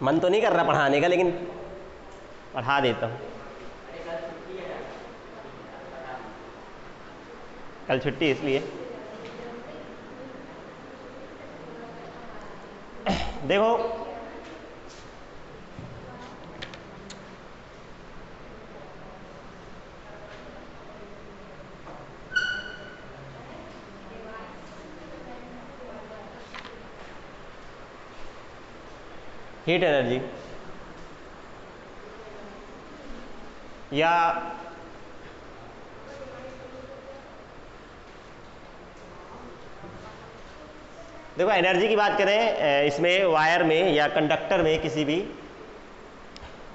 मन तो नहीं कर रहा पढ़ाने का, लेकिन पढ़ा देता हूँ। कल छुट्टी इसलिए। देखो हीट एनर्जी या देखो एनर्जी की बात करें इसमें वायर में या कंडक्टर में किसी भी,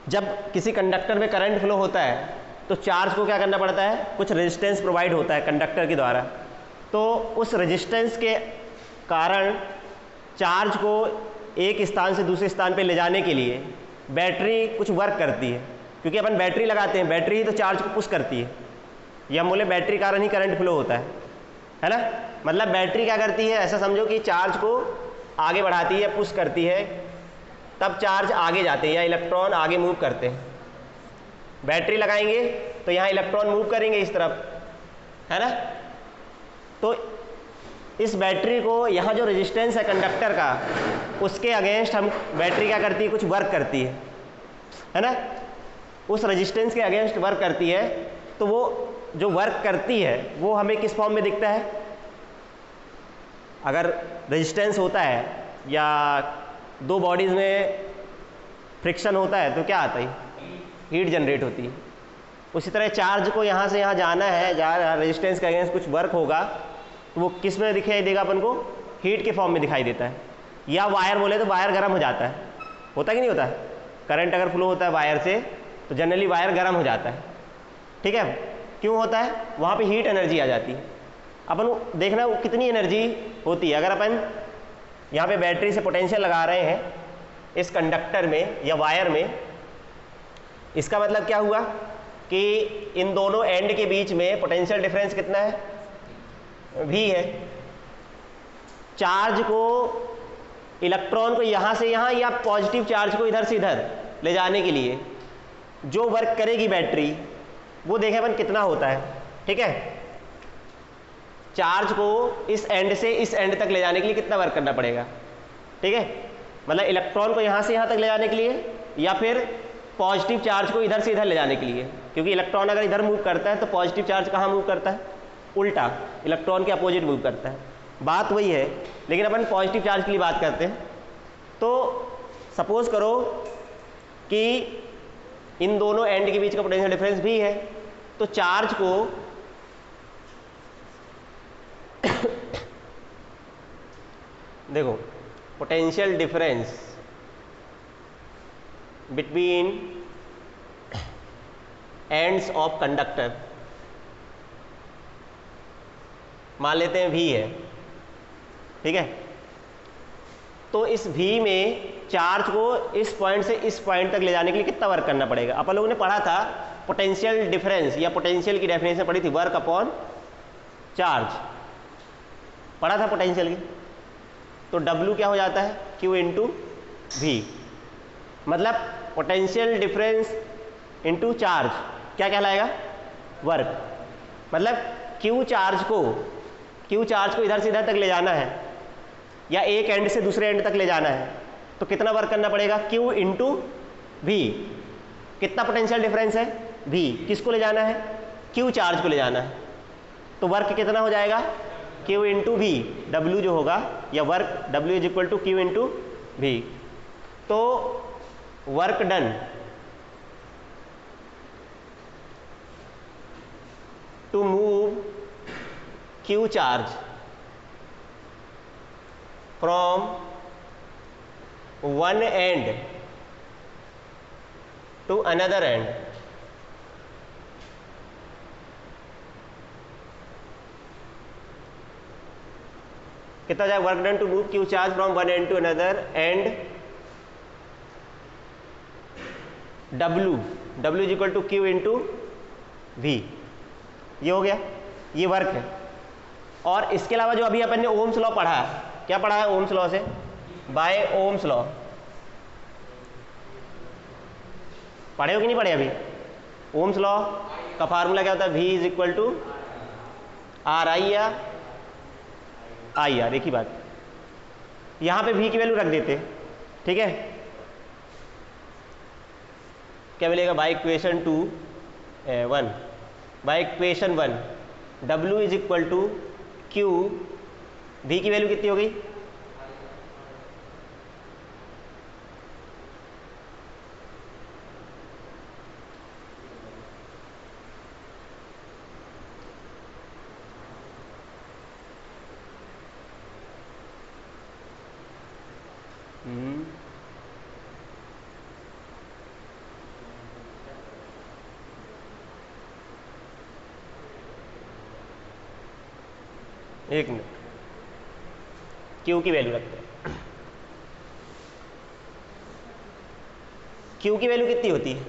जब किसी कंडक्टर में करंट फ्लो होता है तो चार्ज को क्या करना पड़ता है, कुछ रेजिस्टेंस प्रोवाइड होता है कंडक्टर के द्वारा। तो उस रेजिस्टेंस के कारण चार्ज को एक स्थान से दूसरे स्थान पे ले जाने के लिए बैटरी कुछ वर्क करती है, क्योंकि अपन बैटरी लगाते हैं, बैटरी ही तो चार्ज को पुश करती है। ये हम बोले बैटरी कारण ही करंट फ्लो होता है ना। मतलब बैटरी क्या करती है, ऐसा समझो कि चार्ज को आगे बढ़ाती है, पुश करती है, तब चार्ज आगे जाते हैं या इलेक्ट्रॉन आगे मूव करते हैं। बैटरी लगाएंगे तो यहाँ इलेक्ट्रॉन मूव करेंगे इस तरफ, है ना। तो इस बैटरी को यहाँ जो रेजिस्टेंस है कंडक्टर का, उसके अगेंस्ट हम बैटरी क्या करती है, कुछ वर्क करती है ना। उस रेजिस्टेंस के अगेंस्ट वर्क करती है, तो वो जो वर्क करती है वो हमें किस फॉर्म में दिखता है। अगर रेजिस्टेंस होता है या दो बॉडीज़ में फ्रिक्शन होता है तो क्या आता है, हीट जनरेट होती है। उसी तरह चार्ज को यहाँ से यहाँ जाना है, जहाँ रेजिस्टेंस के अगेंस्ट कुछ वर्क होगा तो वो किस में दिखाई देगा अपन को, हीट के फॉर्म में दिखाई देता है। या वायर बोले तो वायर गर्म हो जाता है, होता कि नहीं होता। करंट अगर फ्लो होता है वायर से तो जनरली वायर गर्म हो जाता है, ठीक है। क्यों होता है, वहाँ पे हीट एनर्जी आ जाती है। अपन देखना वो कितनी एनर्जी होती है। अगर अपन यहाँ पे बैटरी से पोटेंशियल लगा रहे हैं इस कंडक्टर में या वायर में, इसका मतलब क्या हुआ कि इन दोनों एंड के बीच में पोटेंशियल डिफरेंस कितना है, V है। चार्ज को, इलेक्ट्रॉन को यहाँ से यहाँ या पॉजिटिव चार्ज को इधर से इधर ले जाने के लिए जो वर्क करेगी बैटरी, वो देखें अपन कितना होता है, ठीक है। चार्ज को इस एंड से इस एंड तक ले जाने के लिए कितना वर्क करना पड़ेगा, ठीक है। मतलब इलेक्ट्रॉन को यहाँ से यहाँ तक ले जाने के लिए या फिर पॉजिटिव चार्ज को इधर से इधर ले जाने के लिए, क्योंकि इलेक्ट्रॉन अगर इधर मूव करता है तो पॉजिटिव चार्ज कहाँ मूव करता है, उल्टा इलेक्ट्रॉन के अपोजिट मूव करता है। बात वही है, लेकिन अपन पॉजिटिव चार्ज के लिए बात करते हैं। तो सपोज करो कि इन दोनों एंड के बीच का पोटेंशियल डिफरेंस भी है, तो चार्ज को देखो potential difference between ends of conductor मान लेते हैं V है, ठीक है। तो इस V में चार्ज को इस पॉइंट से इस पॉइंट तक ले जाने के लिए कितना वर्क करना पड़ेगा। अपन लोगों ने पढ़ा था पोटेंशियल डिफरेंस या पोटेंशियल की डेफिनेशन पढ़ी थी, वर्क अपॉन चार्ज पढ़ा था पोटेंशियल की। तो W क्या हो जाता है, Q इंटू V। मतलब पोटेंशियल डिफरेंस इंटू चार्ज क्या कहलाएगा, वर्क। मतलब Q चार्ज को इधर से इधर तक ले जाना है या एक एंड से दूसरे एंड तक ले जाना है तो कितना वर्क करना पड़ेगा, Q इंटू V। कितना पोटेंशियल डिफरेंस है, V। किसको ले जाना है, Q चार्ज को ले जाना है, तो वर्क कितना हो जाएगा, Q इंटू V। W जो होगा या work W is equal to Q into V। तो work done to move Q charge from one end to another end कितना जाए, work done to move Q charge from one end to another end W is equal to Q into V। ये हो गया, ये work है। और इसके अलावा जो अभी अपन ने ओम्स लॉ पढ़ा, क्या पढ़ा है ओम्स लॉ से, बाय ओम्स लॉ पढ़े हो कि नहीं पढ़े अभी? ओम्स लॉ का फार्मूला क्या होता है? V is equal to R I या आई आर, एक ही बात। यहां पे V की वैल्यू रख देते, ठीक है। क्या मिलेगा? By equation 1 by equation 1 W is equal to Q, V की वैल्यू कितनी हो गई? एक मिनट, Q की वैल्यू रखते हैं। Q की वैल्यू कितनी होती है?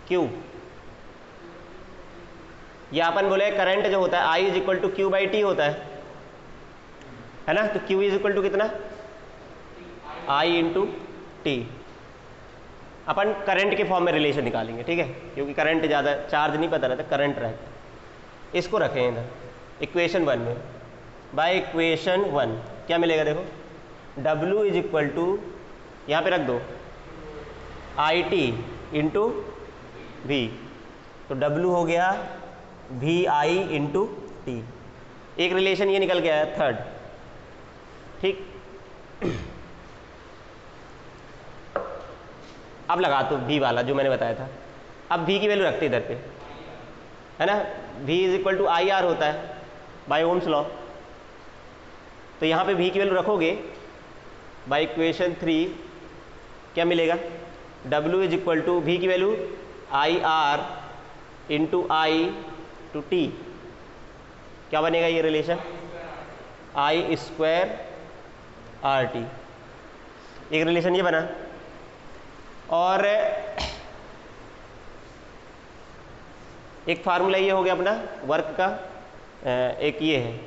Q या अपन बोले करंट जो होता है I is equal to Q by T होता है ना। तो Q इज इक्वल टू कितना? I into T. अपन करंट के फॉर्म में रिलेशन निकालेंगे, ठीक है, क्योंकि करंट ज़्यादा चार्ज नहीं पता रहता, करंट रहता है। इसको रखें इधर इक्वेशन 1 में। बाय इक्वेशन 1 क्या मिलेगा? देखो W इज इक्वल टू, यहाँ पे रख दो, आई टी इंटू वी। तो W हो गया वी आई इंटू टी। एक रिलेशन ये निकल गया है, थर्ड, ठीक। अब लगा तो V वाला जो मैंने बताया था। अब V की वैल्यू रखते इधर पे, है ना। V is equal to I R होता है बाय ओम्स लॉ। तो यहाँ पे V की वैल्यू रखोगे बाय इक्वेशन 3 क्या मिलेगा? W is equal to V की value I R into I to T. क्या बनेगा ये रिलेशन? I square R T. एक रिलेशन ये बना। और एक फार्मूला ये हो गया अपना वर्क का। एक ये है,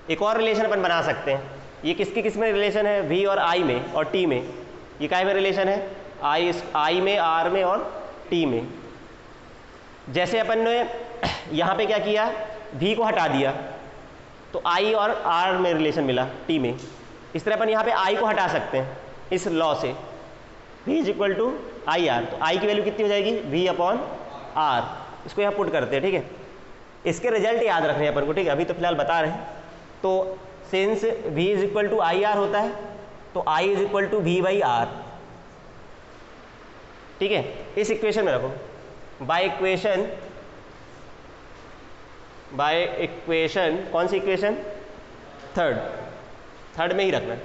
एक और रिलेशन अपन बना सकते हैं। ये किसकी किस में रिलेशन है? V और I में और T में। ये काय में रिलेशन है? I में, R में और T में। जैसे अपन ने यहाँ पे क्या किया, V को हटा दिया तो I और R में रिलेशन मिला T में। इस तरह अपन यहाँ पे I को हटा सकते हैं इस लॉ से। V is equal to I R. तो I की वैल्यू कितनी हो जाएगी? V upon R। इसको यहाँ पुट करते हैं, ठीक है। इसके रिजल्ट याद रखने हैं अपन को, ठीक है, अभी तो फिलहाल बता रहे हैं। तो since V is equal to I R होता है तो I is equal to V by R, ठीक है। इस इक्वेशन में रखो बाय इक्वेशन कौन सी इक्वेशन? थर्ड में ही रखना।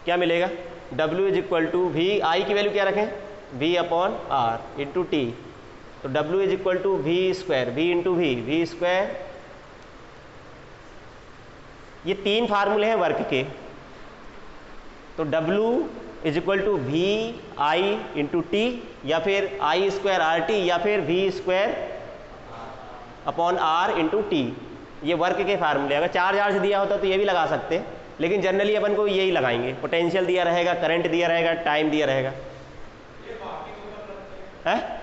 क्या मिलेगा? W is equal to V, I की वैल्यू क्या रखें? V upon R into T. तो W is equal to V square, V into V square. ये तीन फार्मूले हैं वर्क के। तो W is equal to V I into T, या फिर I स्क्वायर आर टी, या फिर V square upon R into T. ये वर्क के फार्मूले। अगर चार्ज दिया होता तो ये भी लगा सकते हैं, लेकिन जनरली अपन को यही लगाएंगे। पोटेंशियल दिया रहेगा, करंट दिया रहेगा, टाइम दिया रहेगा। है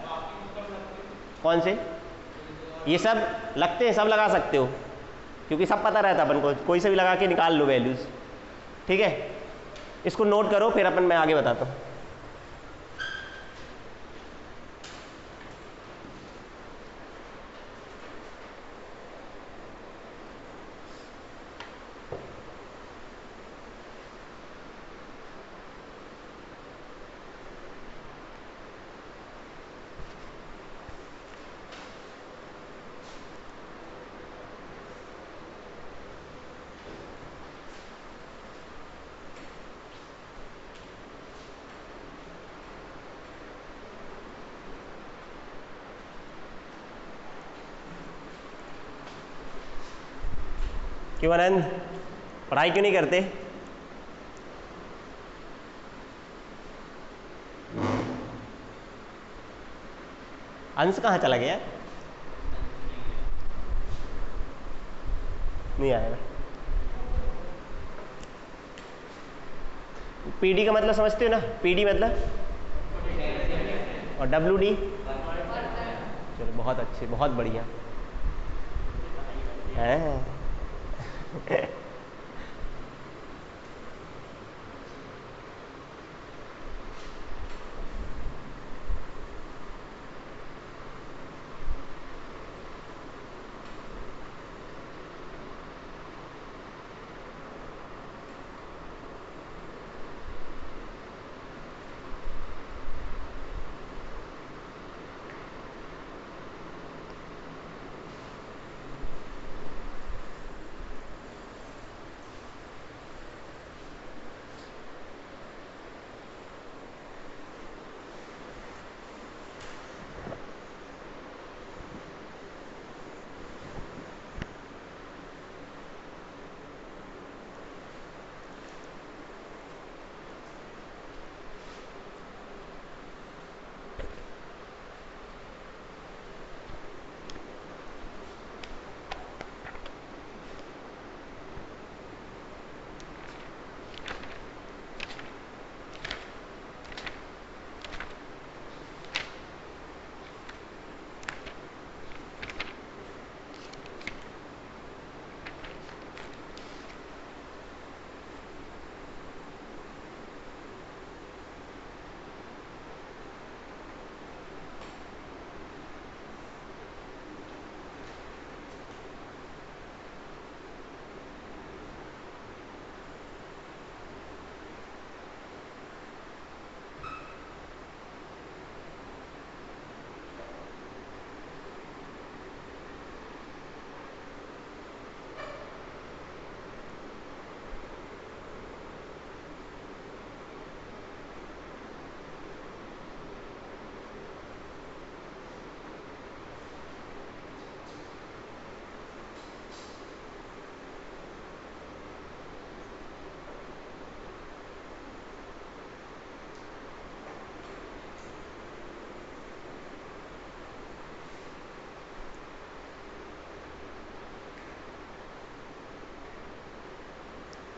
कौन से? ये सब लगते हैं, सब लगा सकते हो, क्योंकि सब पता रहता है अपन को। कोई से भी लगा के निकाल लो वैल्यूज, ठीक है। इसको नोट करो, फिर अपन मैं आगे बताता हूँ। क्यों आनंद, पढ़ाई क्यों नहीं करते? अंश कहाँ चला गया? नहीं आएगा। पीडी का मतलब समझते हो ना? पीडी मतलब और डब्ल्यू डी, चलो बहुत अच्छे, बहुत बढ़िया है।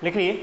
लिखिए।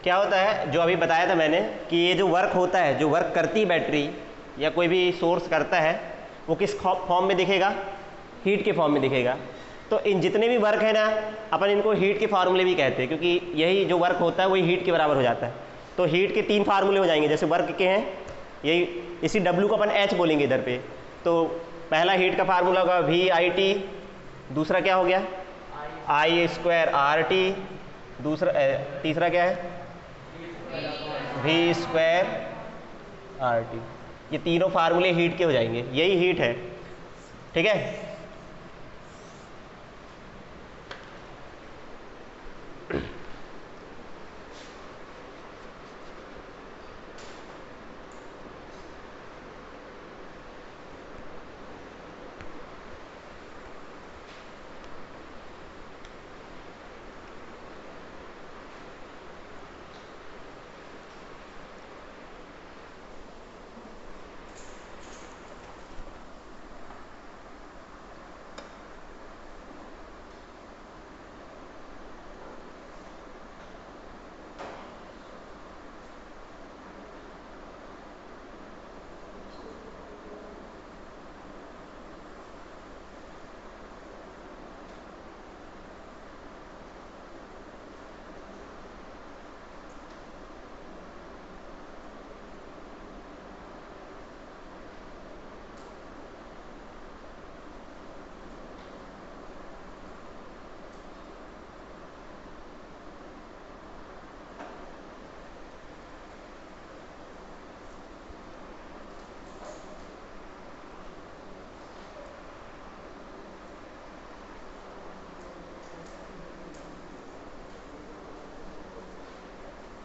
क्या होता है, जो अभी बताया था मैंने कि ये जो वर्क होता है, जो वर्क करती है बैटरी या कोई भी सोर्स करता है, वो किस फॉर्म में दिखेगा? हीट के फॉर्म में दिखेगा। तो इन जितने भी वर्क है ना, अपन इनको हीट के फार्मूले भी कहते हैं, क्योंकि यही जो वर्क होता है वही हीट के बराबर हो जाता है। तो हीट के 3 फार्मूले हो जाएंगे, जैसे वर्क के हैं यही, इसी W को अपन H बोलेंगे इधर पे। तो पहला हीट का फार्मूला होगा VIT, दूसरा क्या हो गया I²RT, दूसरा तीसरा क्या है V²RT। ये तीनों फार्मूले हीट के हो जाएंगे, यही हीट है। ठीक है,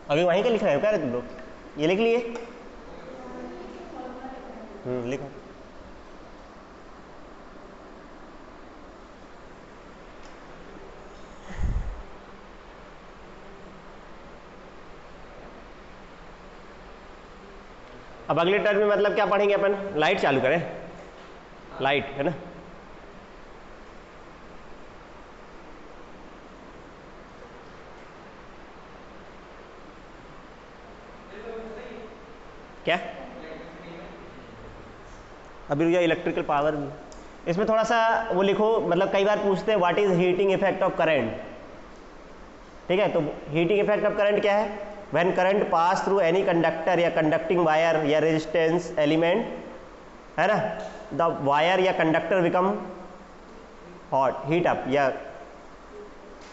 अभी वहीं का लिख रहे हो क्या रे तुम लोग? ये लिख लिए? लिखो। अब अगले टर्म में मतलब क्या पढ़ेंगे अपन? लाइट चालू करें, लाइट है ना। क्या अभी रुक जाओ, इलेक्ट्रिकल पावर भी इसमें थोड़ा सा वो लिखो, मतलब कई बार पूछते हैं what is heating effect of current. ठीक है, तो हीटिंग इफेक्ट ऑफ करंट क्या है? When current pass through any conductor या कंडक्टिंग वायर या रेजिस्टेंस एलिमेंट, है ना, द वायर या conductor become hot, heat up या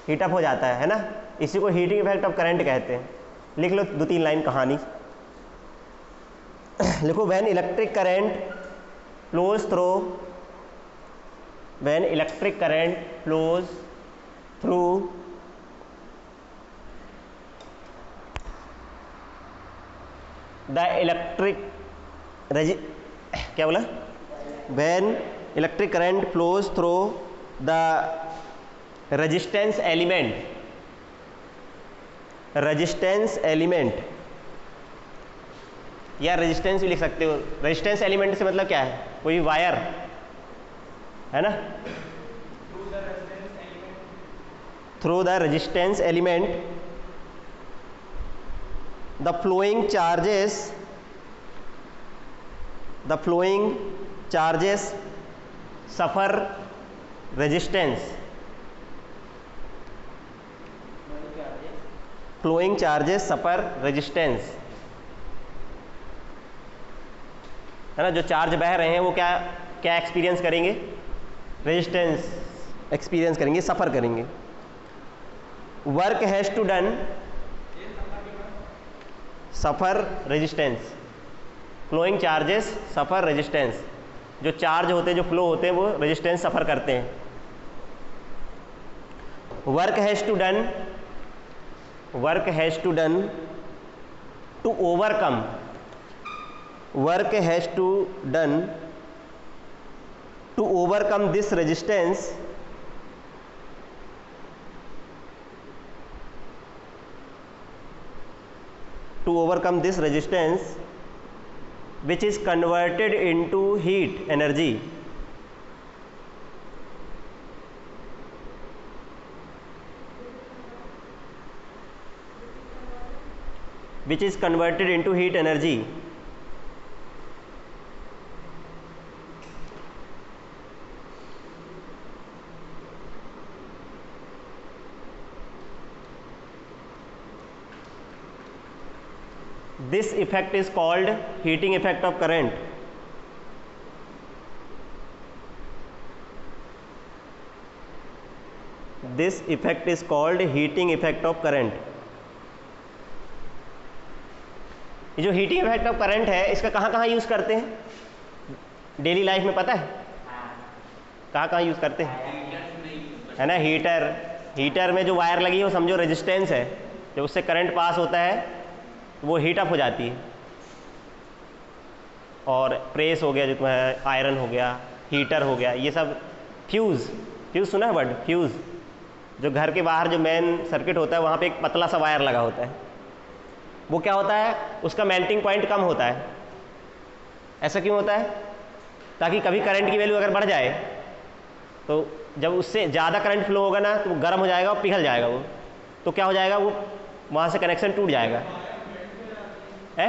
हीट अप हो जाता है ना, इसी को हीटिंग इफेक्ट ऑफ करंट कहते हैं। लिख लो 2-3 लाइन कहानी लिखो। When electric current flows through, when electric current flows through the electric क्या बोला? When electric current flows through the resistance element, resistance element या रेजिस्टेंस भी लिख सकते हो। रेजिस्टेंस एलिमेंट से मतलब क्या है? कोई वायर है ना, through the resistance element the flowing charges suffer resistance, flowing charges suffer resistance, है ना। जो चार्ज बह रहे हैं वो क्या क्या एक्सपीरियंस करेंगे? रेजिस्टेंस एक्सपीरियंस करेंगे, सफ़र करेंगे। Work has to done, suffer resistance, flowing charges suffer resistance, जो चार्ज होते हैं, जो फ्लो होते हैं, वो रेजिस्टेंस सफ़र करते हैं। Work has to done, work has to done to overcome, work has to done to overcome this resistance, to overcome this resistance which is converted into heat energy, which is converted into heat energy, this effect is called heating effect of current. This effect is called heating effect of current. ये जो heating effect of current है, इसका कहाँ कहाँ use करते हैं daily life में, पता है? कहाँ कहाँ यूज़ करते हैं, है ना? हीटर, हीटर में जो वायर लगी है वो समझो रेजिस्टेंस है, जब उससे करंट पास होता है वो हीट अप हो जाती है। और प्रेस हो गया, जो तुम्हारा आयरन हो गया, हीटर हो गया, ये सब। फ्यूज़, फ्यूज़ सुना है वर्ड? फ्यूज़, जो घर के बाहर जो मेन सर्किट होता है वहाँ पे एक पतला सा वायर लगा होता है, वो क्या होता है, उसका मेल्टिंग पॉइंट कम होता है। ऐसा क्यों होता है? ताकि कभी करंट की वैल्यू अगर बढ़ जाए तो जब उससे ज़्यादा करंट फ्लो होगा ना तो वो गर्म हो जाएगा और पिघल जाएगा वो, तो क्या हो जाएगा, वो वहाँ से कनेक्शन टूट जाएगा। है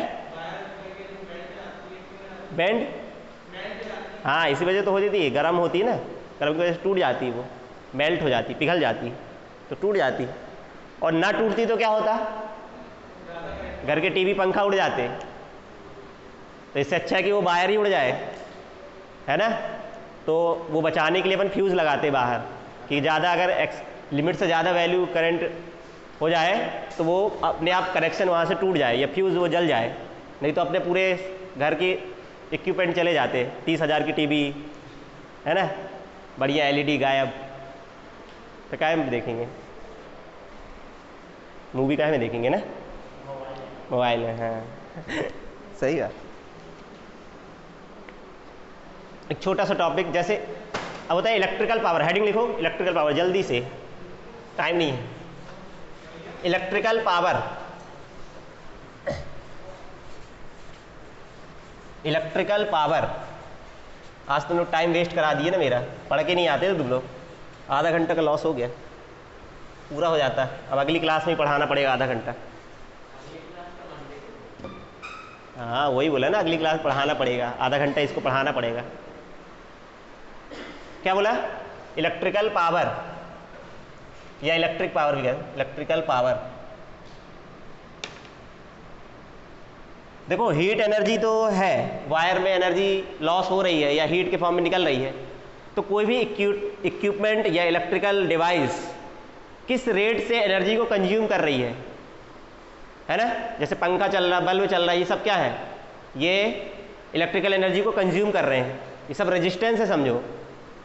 बैंड? हाँ, इसी वजह तो हो जाती है, गर्म होती है ना, गर्म की वजह से टूट जाती है, वो मेल्ट हो जाती, पिघल जाती, तो टूट जाती। और ना टूटती तो क्या होता, घर के टीवी पंखा उड़ जाते। तो इससे अच्छा है कि वो वायर ही उड़ जाए, है ना। तो वो बचाने के लिए अपन फ्यूज़ लगाते बाहर, कि ज़्यादा अगर लिमिट से ज़्यादा वैल्यू करंट हो जाए तो वो अपने आप कनेक्शन वहाँ से टूट जाए या फ्यूज़ वो जल जाए, नहीं तो अपने पूरे घर के इक्विपमेंट चले जाते। 30,000 की टीवी, है ना, बढ़िया LED गायब, तो काहे में देखेंगे मूवी, काहे में देखेंगे ना। मोबाइल में, हाँ सही बात। एक छोटा सा टॉपिक, जैसे अब होता है इलेक्ट्रिकल पावर, हेडिंग लिखो इलेक्ट्रिकल पावर जल्दी से, टाइम नहीं है। Electrical power, electrical power. आज तुम लोग टाइम वेस्ट करा दिए ना मेरा, पढ़ के नहीं आते तो तुम लोग, आधा घंटा का लॉस हो गया, पूरा हो जाता। अब अगली क्लास में पढ़ाना पड़ेगा आधा घंटा। हाँ वही बोला ना, अगली क्लास पढ़ाना पड़ेगा, आधा घंटा इसको पढ़ाना पड़ेगा। क्या बोला? इलेक्ट्रिकल पावर या इलेक्ट्रिक पावर भी कहते, इलेक्ट्रिकल पावर। देखो हीट एनर्जी तो है, वायर में एनर्जी लॉस हो रही है या हीट के फॉर्म में निकल रही है, तो कोई भी इक्विपमेंट या इलेक्ट्रिकल डिवाइस किस रेट से एनर्जी को कंज्यूम कर रही है ना। जैसे पंखा चल रहा, बल्ब चल रहा है, ये सब क्या है? ये इलेक्ट्रिकल एनर्जी को कंज्यूम कर रहे हैं। ये सब रेजिस्टेंस है, समझो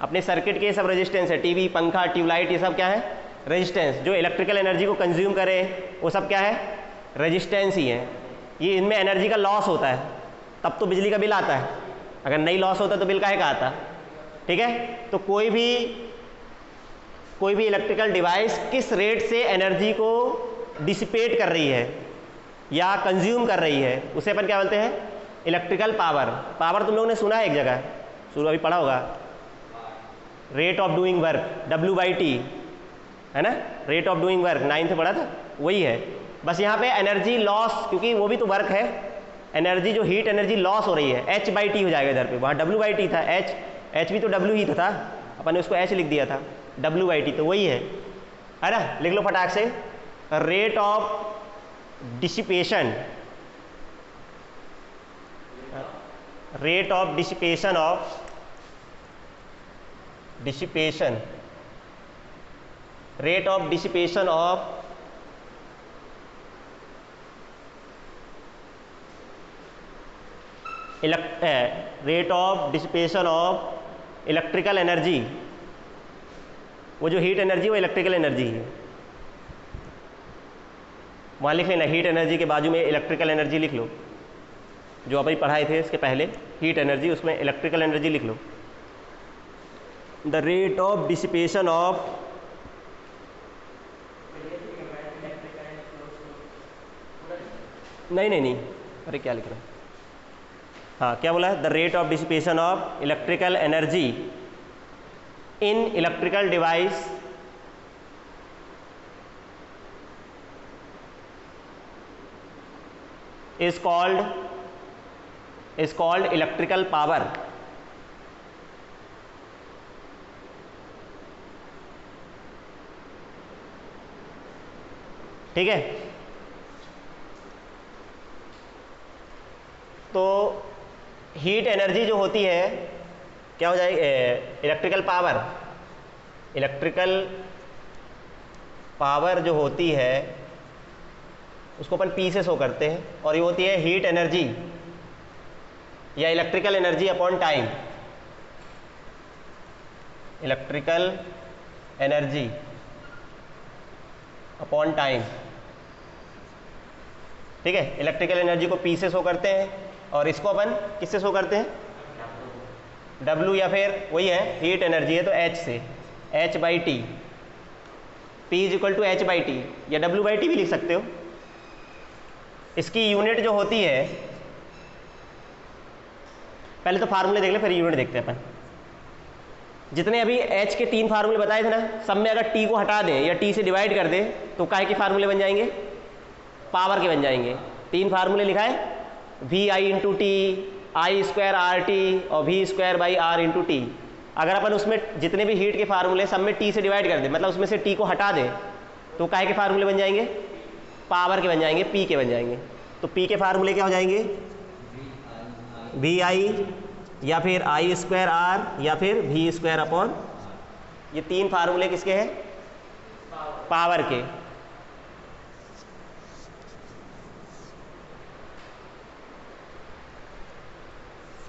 अपने सर्किट के, ये सब रेजिस्टेंस है। टीवी, पंखा, ट्यूबलाइट, ये सब क्या है? रेजिस्टेंस। जो इलेक्ट्रिकल एनर्जी को कंज्यूम करे वो सब क्या है? रेजिस्टेंस ही है। ये इनमें एनर्जी का लॉस होता है तब तो बिजली का बिल आता है, अगर नहीं लॉस होता तो बिल काहे का आता? ठीक है। तो कोई भी इलेक्ट्रिकल डिवाइस किस रेट से एनर्जी को डिसिपेट कर रही है या कंज्यूम कर रही है, उसे अपन क्या बोलते हैं? Electrical power. पावर तुम लोगों ने सुना है एक जगह, शुरू अभी पढ़ा होगा, rate of doing work, W/T है ना, rate of doing work, 9th में पढ़ा था, वही है। बस यहाँ पे एनर्जी लॉस, क्योंकि वो भी तो वर्क है, एनर्जी जो हीट एनर्जी लॉस हो रही है, H/T हो जाएगा इधर पे, वहाँ W/T था, H भी तो W ही तो था, अपन ने उसको H लिख दिया था, W/T तो वही है ना। लिख लो फटाक से, rate of dissipation, rate of dissipation of rate of dissipation of rate of dissipation of electrical energy. वो जो हीट एनर्जी वो इलेक्ट्रिकल एनर्जी है, वहाँ लिख लेना, हीट एनर्जी के बाजू में इलेक्ट्रिकल एनर्जी लिख लो, जो अभी पढ़ाए थे इसके पहले, हीट एनर्जी, उसमें इलेक्ट्रिकल एनर्जी लिख लो। The rate of dissipation of नहीं, अरे क्या लिख रहा है, हाँ क्या बोला है? The rate of dissipation of electrical energy in electrical device is called electrical power. ठीक है। तो हीट एनर्जी जो होती है क्या हो जाएगी? इलेक्ट्रिकल पावर जो होती है उसको अपन P से शो करते हैं, और ये होती है हीट एनर्जी या electrical energy upon time. Electrical energy upon time, ठीक है। इलेक्ट्रिकल एनर्जी को P से शो करते हैं और इसको अपन किससे शो करते हैं? W, या फिर वही है हीट एनर्जी है तो H से, H/T। P = H/T या W/T भी लिख सकते हो। इसकी यूनिट जो होती है, पहले तो फार्मूले देख ले फिर यूनिट देखते हैं अपन। जितने अभी H के 3 फार्मूले बताए थे ना, सब में अगर T को हटा दें या T से डिवाइड कर दें तो काहे के फार्मूले बन जाएंगे? पावर के बन जाएंगे। 3 फार्मूले लिखा है, VI/T, I² RT और V²/R × T। अगर अपन उसमें जितने भी हीट के फार्मूले सब में T से डिवाइड कर दें, मतलब उसमें से T को हटा दें, तो काहे के फार्मूले बन जाएंगे? पावर के बन जाएंगे, P के बन जाएंगे। तो P के फार्मूले क्या हो जाएंगे? VI या फिर I² R या फिर V²/, ये 3 फार्मूले किसके हैं? पावर के।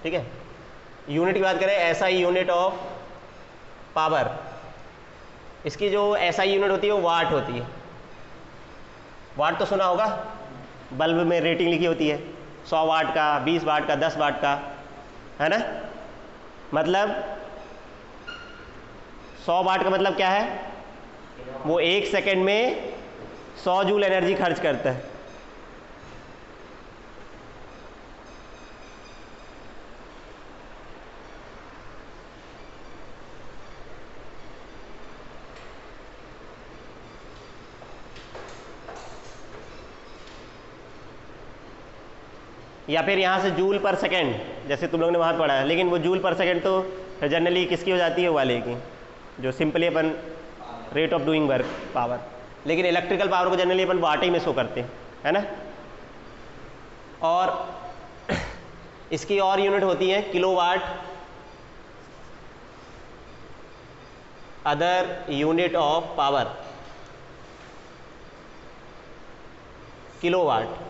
ठीक है। यूनिट की बात करें, SI यूनिट ऑफ पावर, इसकी जो SI यूनिट होती है वो वाट होती है। वाट तो सुना होगा, बल्ब में रेटिंग लिखी होती है 100 वाट का, 20 वाट का, 10 वाट का, है ना। मतलब 100 वाट का मतलब क्या है, वो 1 सेकेंड में 100 जूल एनर्जी खर्च करता है। या फिर यहाँ से जूल पर सेकेंड, जैसे तुम लोगों ने वहाँ पढ़ा है, लेकिन वो जूल पर सेकेंड तो जनरली किसकी हो जाती है, वाले की, जो simply upon rate of doing work power, लेकिन इलेक्ट्रिकल पावर को जनरली अपन वाट ही में शो करते हैं, है ना। और इसकी और यूनिट होती है kilowatt, other unit of power, kilowatt,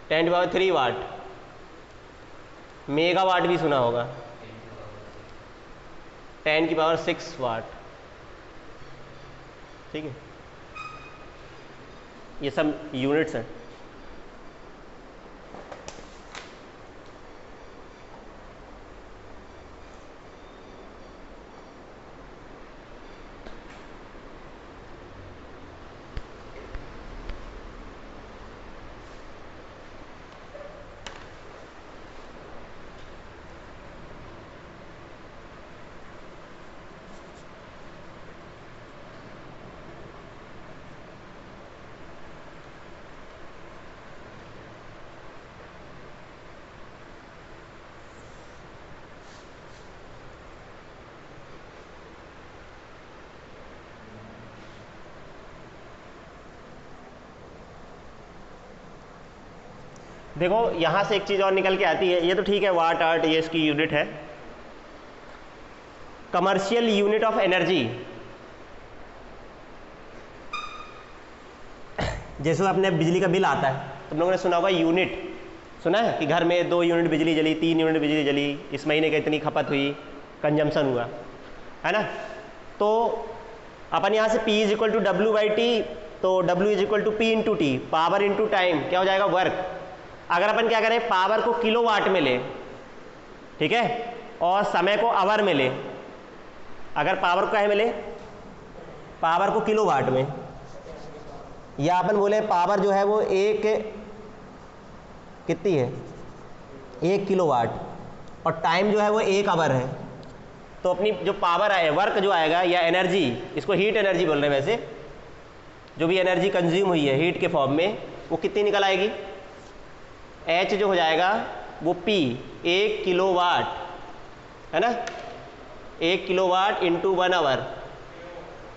10⁻³ watt, megawatt भी सुना होगा, 10⁻⁶ वाट, ठीक है। ये सब यूनिट्स हैं। देखो यहाँ से एक चीज़ और निकल के आती है, ये तो ठीक है वाट आर्ट ये इसकी यूनिट है, कमर्शियल यूनिट ऑफ एनर्जी। जैसे अपने बिजली का बिल आता है, तुम लोगों ने सुना होगा यूनिट, सुना है कि घर में 2 यूनिट बिजली जली, 3 यूनिट बिजली जली, इस महीने का इतनी खपत हुई, कंजम्पशन हुआ, है ना। तो अपन यहाँ से P = W/T, तो W = P × T, power into time, क्या हो जाएगा, वर्क। अगर अपन क्या करें, पावर को किलोवाट में ले, ठीक है, और समय को आवर में ले। अगर पावर को क्या में ले, पावर को किलोवाट में, या अपन बोले पावर जो है वो एक कितनी है, 1 किलोवाट, और टाइम जो है वो 1 आवर है, तो अपनी जो पावर आए, वर्क जो आएगा या एनर्जी, इसको हीट एनर्जी बोल रहे हैं वैसे, जो भी एनर्जी कंज्यूम हुई है हीट के फॉर्म में, वो कितनी निकल आएगी, H जो हो जाएगा वो P, 1 किलोवाट, है ना, 1 किलोवाट इंटू 1 आवर,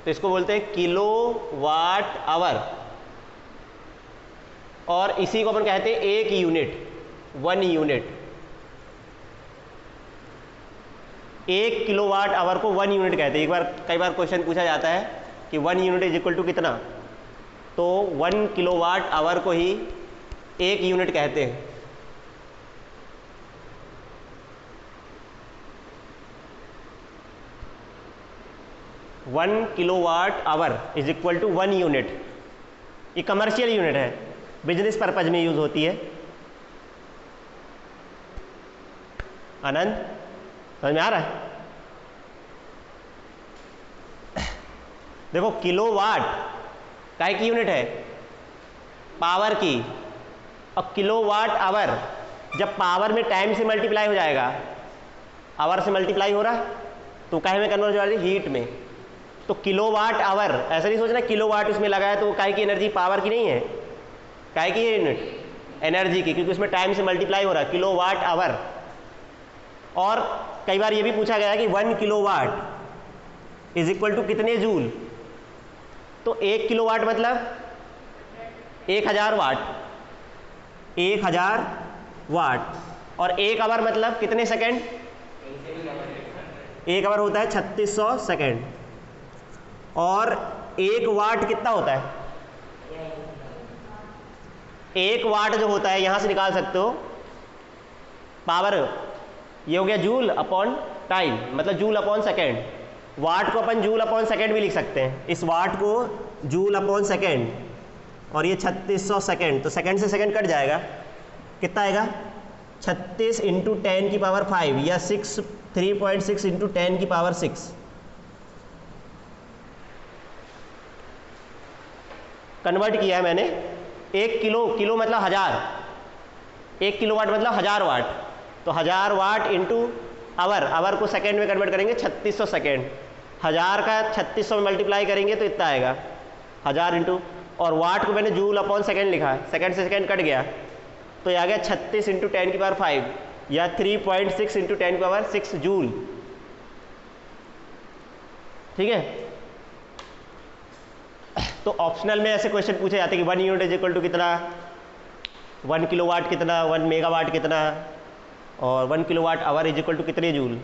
तो इसको बोलते हैं किलोवाट आवर। और इसी को अपन कहते हैं 1 यूनिट, 1 यूनिट। 1 किलोवाट आवर को 1 यूनिट कहते हैं। कई बार क्वेश्चन पूछा जाता है कि 1 यूनिट = कितना, तो 1 किलोवाट आवर को ही 1 यूनिट कहते हैं। One kilowatt hour = 1 unit. ये कमर्शियल यूनिट है, बिजनेस पर्पज में यूज होती है। आनंद समझ में आ रहा है? देखो किलोवाट काय की यूनिट है, पावर की, और किलोवाट आवर जब पावर में टाइम से मल्टीप्लाई हो जाएगा, आवर से मल्टीप्लाई हो रहा तो काहे में कन्वर्ट हो रही है, हीट में। तो किलोवाट आवर, ऐसा नहीं सोचना किलोवाट उसमें लगा है तो काहे की एनर्जी, पावर की नहीं है, काहे की यूनिट, एनर्जी की, क्योंकि उसमें टाइम से मल्टीप्लाई हो रहा है, किलोवाट आवर। और कई बार ये भी पूछा गया कि 1 किलोवाट = कितने जूल, तो 1 किलोवाट मतलब 1000 वाट, 1000 वाट, और 1 आवर मतलब कितने सेकंड, 1 आवर होता है 3600 सेकंड, और 1 वाट कितना होता है, 1 वाट जो होता है यहां से निकाल सकते हो पावर, ये हो गया जूल अपॉन टाइम, मतलब जूल अपॉन सेकेंड। वाट को अपन जूल अपॉन सेकेंड भी लिख सकते हैं, इस वाट को जूल अपॉन सेकेंड, और ये 3600 सेकेंड, तो सेकेंड से सेकेंड कट जाएगा, कितना आएगा 36 इंटू 10 की पावर 5 या 3.6 इंटू 10 की पावर 6। कन्वर्ट किया है मैंने, 1 किलो मतलब 1000, 1 किलोवाट मतलब 1000 वाट, तो 1000 वाट इंटू आवर को सेकेंड में कन्वर्ट करेंगे 3600 सेकेंड, 1000 का 3600 में मल्टीप्लाई करेंगे तो इतना आएगा 1000 इंटू, और वाट को मैंने जूल अपॉन सेकेंड लिखा है, सेकेंड से सेकेंड कट गया तो ये आ गया 36 इंटू 10 की पावर 5 या 3.6 इंटू 10 की पावर 6 जूल। ठीक है, तो ऑप्शनल में ऐसे क्वेश्चन पूछे जाते हैं कि 1 यूनिट इज इक्वल टू कितना, 1 किलोवाट कितना, 1 मेगावाट कितना, और 1 kilowatt hour is equal to कितने जूल।